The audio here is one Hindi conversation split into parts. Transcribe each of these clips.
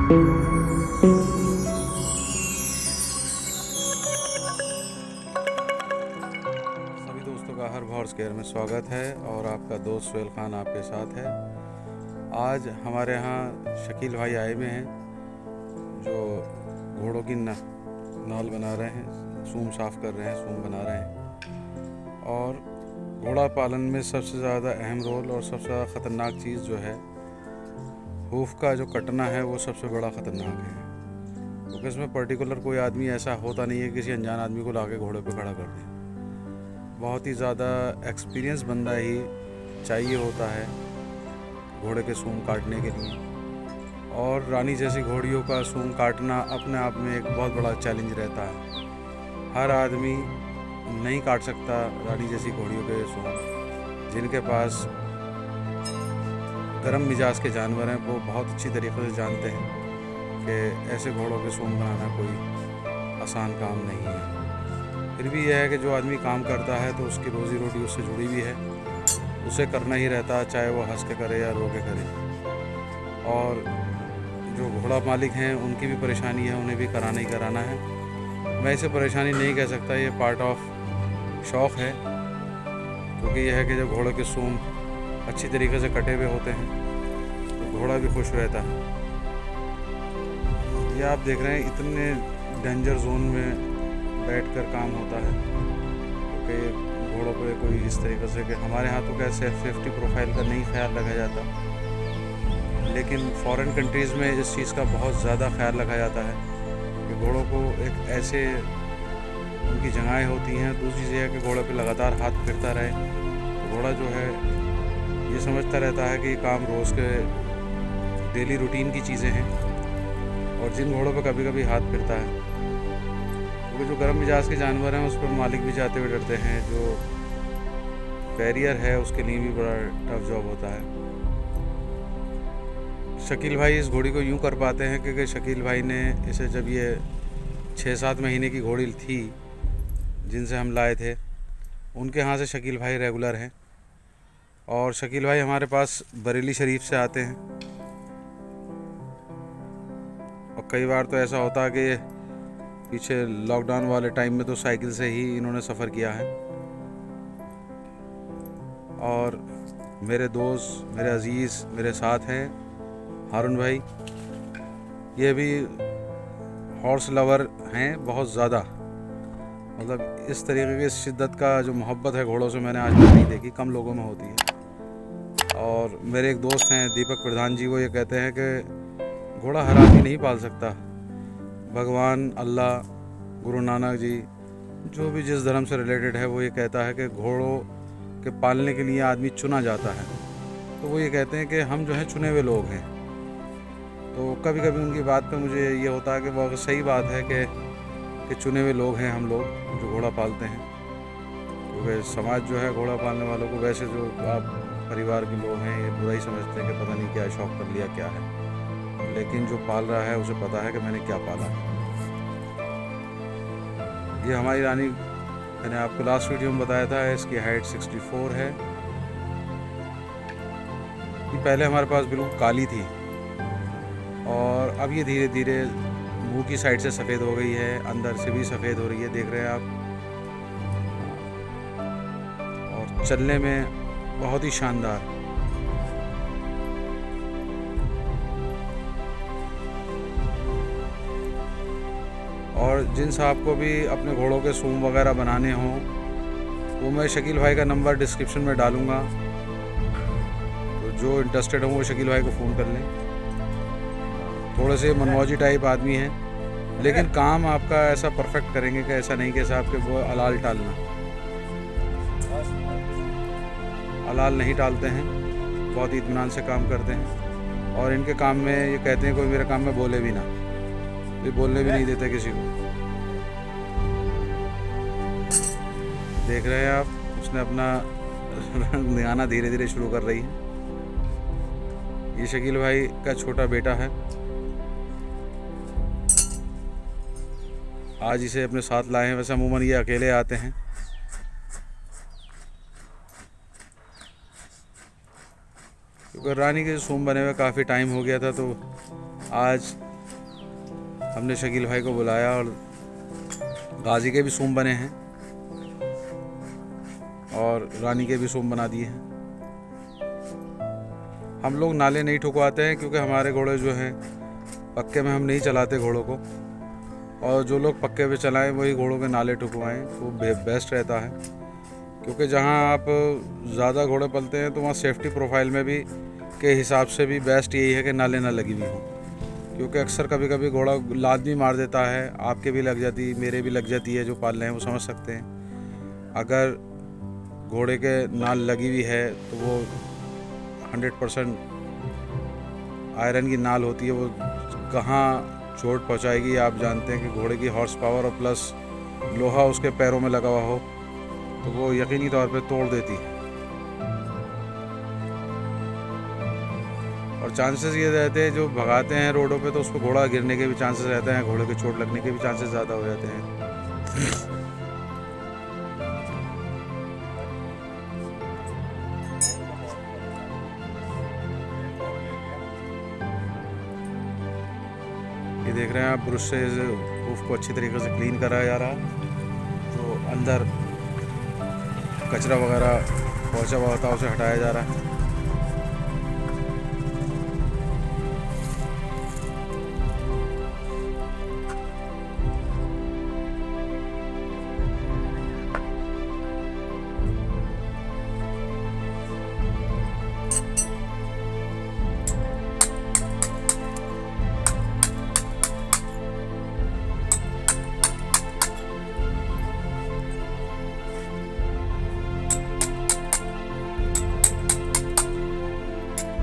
सभी दोस्तों का हर हॉर्स केयर में स्वागत है और आपका दोस्त सुहेल खान आपके साथ है। आज हमारे यहाँ शकील भाई आए हुए हैं जो घोड़ों की नाल बना रहे हैं, सूम साफ़ कर रहे हैं, सूम बना रहे हैं। और घोड़ा पालन में सबसे ज़्यादा अहम रोल और सबसे ज़्यादा ख़तरनाक चीज़ जो है हूफ का जो कटना है, वो सबसे बड़ा ख़तरनाक है, क्योंकि इसमें पर्टिकुलर कोई आदमी ऐसा होता नहीं है किसी अनजान आदमी को लाके घोड़े पे खड़ा कर दे। बहुत ही ज़्यादा एक्सपीरियंस बंदा ही चाहिए होता है घोड़े के सूंड काटने के लिए। और रानी जैसी घोड़ियों का सूंड काटना अपने आप में एक बहुत बड़ा चैलेंज रहता है। हर आदमी नहीं काट सकता रानी जैसी घोड़ियों के सूंड। जिनके पास गर्म मिजाज के जानवर हैं वो बहुत अच्छी तरीके से जानते हैं कि ऐसे घोड़ों के सूंड बनाना कोई आसान काम नहीं है। फिर भी यह है कि जो आदमी काम करता है तो उसकी रोज़ी रोटी उससे जुड़ी हुई है, उसे करना ही रहता है, चाहे वो हंस के करे या रो के करे। और जो घोड़ा मालिक हैं उनकी भी परेशानी है, उन्हें भी कराना ही कराना है। मैं इसे परेशानी नहीं कह सकता, ये पार्ट ऑफ शौक़ है, क्योंकि यह है कि जब घोड़े के सूम अच्छी तरीके से कटे हुए होते हैं तो घोड़ा भी खुश रहता है। ये आप देख रहे हैं इतने डेंजर जोन में बैठकर काम होता है, क्योंकि घोड़ों पे कोई इस तरीके से कि हमारे यहाँ तो क्या सेफ्टी प्रोफाइल का नहीं ख्याल रखा जाता, लेकिन फॉरेन कंट्रीज़ में इस चीज़ का बहुत ज़्यादा ख्याल रखा जाता है कि घोड़ों को एक ऐसे उनकी जगहें होती हैं। दूसरी चीज़ है कि घोड़े पे लगातार हाथ फिरता रहे तो घोड़ा जो है ये समझता रहता है कि काम रोज़ के डेली रूटीन की चीज़ें हैं। और जिन घोड़ों पे कभी कभी हाथ फिरता है, क्योंकि जो गर्म मिजाज के जानवर हैं उस पर मालिक भी जाते हुए डरते हैं। जो बैरियर है उसके लिए भी बड़ा टफ जॉब होता है। शकील भाई इस घोड़ी को यूं कर पाते हैं क्योंकि शकील भाई ने इसे जब ये 6-7 महीने की घोड़ी थी जिनसे हम लाए थे, उनके यहाँ से शकील भाई रेगुलर हैं। और शकील भाई हमारे पास बरेली शरीफ से आते हैं और कई बार तो ऐसा होता है कि पीछे लॉकडाउन वाले टाइम में तो साइकिल से ही इन्होंने सफ़र किया है। और मेरे दोस्त, मेरे अजीज़ मेरे साथ हैं हारून भाई, ये भी हॉर्स लवर हैं बहुत ज़्यादा। मतलब इस तरीके की शिद्दत का जो मोहब्बत है घोड़ों से मैंने आज तक नहीं देखी, कम लोगों में होती है। और मेरे एक दोस्त हैं दीपक प्रधान जी, वो ये कहते हैं कि घोड़ा हर आदमी नहीं पाल सकता। भगवान, अल्लाह, गुरु नानक जी, जो भी जिस धर्म से रिलेटेड है, वो ये कहता है कि घोड़ों के पालने के लिए आदमी चुना जाता है। तो वो ये कहते हैं कि हम जो हैं चुने हुए लोग हैं। तो कभी कभी उनकी बात पे मुझे ये होता है कि वो सही बात है कि चुने हुए लोग हैं हम लोग जो घोड़ा पालते हैं। क्योंकि समाज जो है घोड़ा पालने वालों को, वैसे जो आप परिवार के लोग हैं ये बुरा ही समझते हैं कि पता नहीं क्या शौक़ कर लिया क्या है, लेकिन जो पाल रहा है उसे पता है कि मैंने क्या पाला है। ये हमारी रानी, मैंने आपको लास्ट वीडियो में बताया था, इसकी हाइट 64 है। ये पहले हमारे पास बिल्कुल काली थी और अब ये धीरे धीरे मुंह की साइड से सफ़ेद हो गई है, अंदर से भी सफ़ेद हो रही है, देख रहे हैं आप। और चलने में बहुत ही शानदार। और जिन साहब को भी अपने घोड़ों के सूम वगैरह बनाने हों वो मैं शकील भाई का नंबर डिस्क्रिप्शन में डालूँगा, तो जो इंटरेस्टेड हों वो शकील भाई को फ़ोन कर लें। थोड़े से मनमौजी टाइप आदमी हैं, लेकिन काम आपका ऐसा परफेक्ट करेंगे कि ऐसा नहीं कि साहब के वो अलाल टालना, अलाल नहीं टालते हैं, बहुत ही इत्मीनान से काम करते हैं। और इनके काम में ये कहते हैं कोई मेरे काम में बोले भी ना, ये बोलने भी नहीं देते किसी को। देख रहे हैं आप, उसने अपना रंग दिखाना धीरे धीरे शुरू कर रही है। ये शकील भाई का छोटा बेटा है, आज इसे अपने साथ लाए हैं। वैसे अमूमन ये अकेले आते हैं। क्योंकि रानी के सूम बने हुए काफ़ी टाइम हो गया था, तो आज हमने शकील भाई को बुलाया और गाजी के भी सूम बने हैं और रानी के भी सूम बना दिए हैं। हम लोग नाले नहीं ठुकवाते हैं क्योंकि हमारे घोड़े जो हैं पक्के में हम नहीं चलाते घोड़ों को, और जो लोग पक्के पे चलाएं वही घोड़ों के नाले ठुकवाएं, वो बेस्ट रहता है। क्योंकि जहां आप ज़्यादा घोड़े पलते हैं तो वहाँ सेफ्टी प्रोफाइल में भी के हिसाब से भी बेस्ट यही है कि नाले ना लगी हुई हो, क्योंकि अक्सर कभी कभी घोड़ा लात भी मार देता है, आपके भी लग जाती, मेरे भी लग जाती है, जो पाल रहे हैं वो समझ सकते हैं। अगर घोड़े के नाल लगी हुई है तो वो 100% आयरन की नाल होती है, वो कहाँ चोट पहुंचाएगी आप जानते हैं कि घोड़े की हॉर्स पावर और प्लस लोहा उसके पैरों में लगा हुआ हो तो वो यकीनी तौर पे तोड़ देती है। और चांसेस ये रहते हैं जो भगाते हैं रोडों पे तो उस पर घोड़ा गिरने के भी चांसेस रहते हैं, घोड़े के चोट लगने के भी चांसेस ज़्यादा हो जाते हैं। ये देख रहे हैं आप, ब्रश से हूफ को अच्छी तरीके से क्लीन कराया जा रहा है, जो अंदर कचरा वगैरह पहुंचा हुआ होता है उसे हटाया जा रहा है।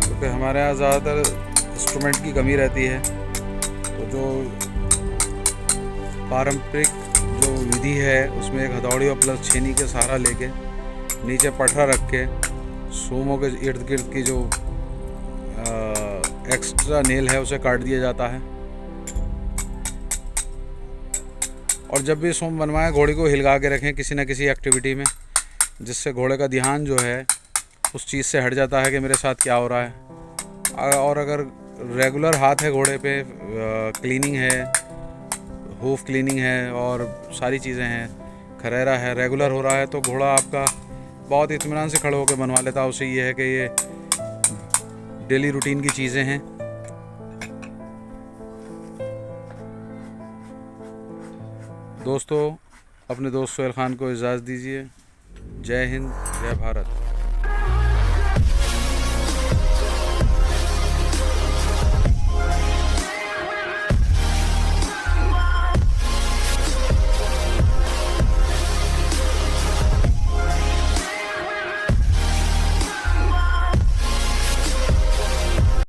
क्योंकि हमारे यहाँ ज़्यादातर इंस्ट्रूमेंट की कमी रहती है, तो जो पारंपरिक जो विधि है उसमें एक हथौड़ी और प्लस छेनी के सहारा लेके नीचे पटरा रख के सूमों के इर्द गिर्द की जो एक्स्ट्रा नेल है उसे काट दिया जाता है। और जब भी सूम बनवाएं घोड़ी को हिलगा के रखें किसी न किसी एक्टिविटी में, जिससे घोड़े का ध्यान जो है उस चीज़ से हट जाता है कि मेरे साथ क्या हो रहा है। और अगर रेगुलर हाथ है घोड़े पे, क्लीनिंग है, हूफ क्लीनिंग है और सारी चीज़ें हैं, खरेरा है, रेगुलर हो रहा है, तो घोड़ा आपका बहुत इत्मीनान से खड़े होकर बनवा लेता है। उसे ये है कि ये डेली रूटीन की चीज़ें हैं। दोस्तों, अपने दोस्त सोहेल ख़ान को इजाज़त दीजिए। जय हिंद, जय भारत।